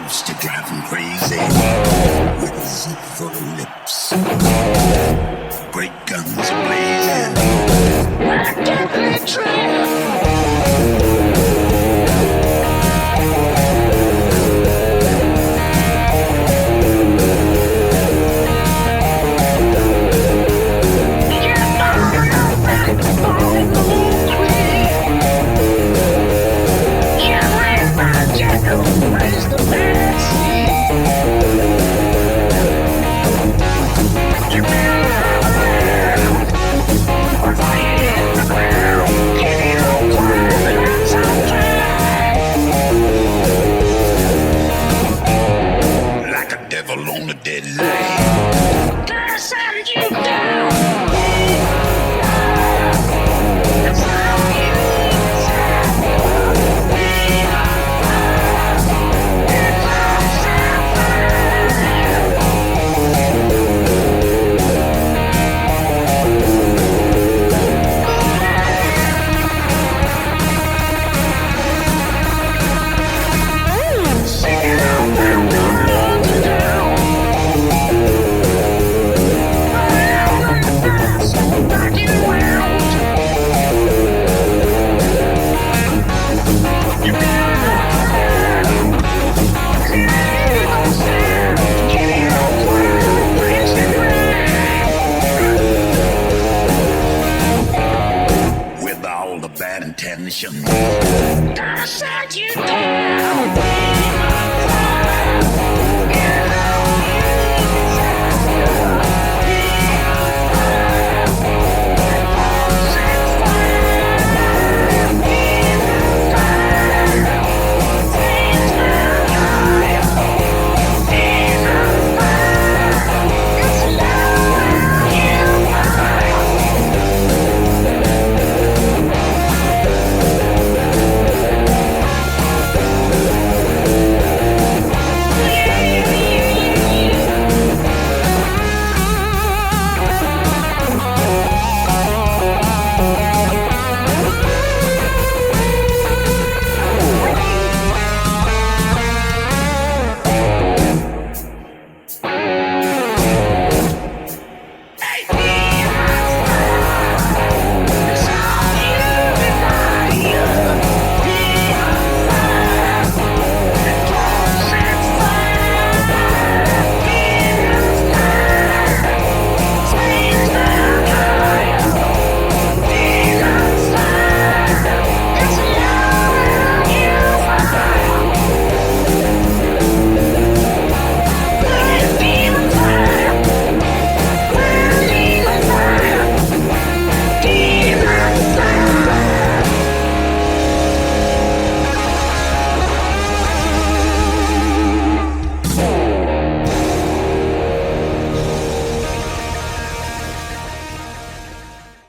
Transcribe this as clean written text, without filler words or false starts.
used to drive him crazy with his youthful lips. Great guns blazing. Like deadly trail. Where's the fancy? You better around, or if I hit the ground, give it all time, sometime. Like a devil on a dead line. Gotta set you down. Bad intention. Gonna set you down.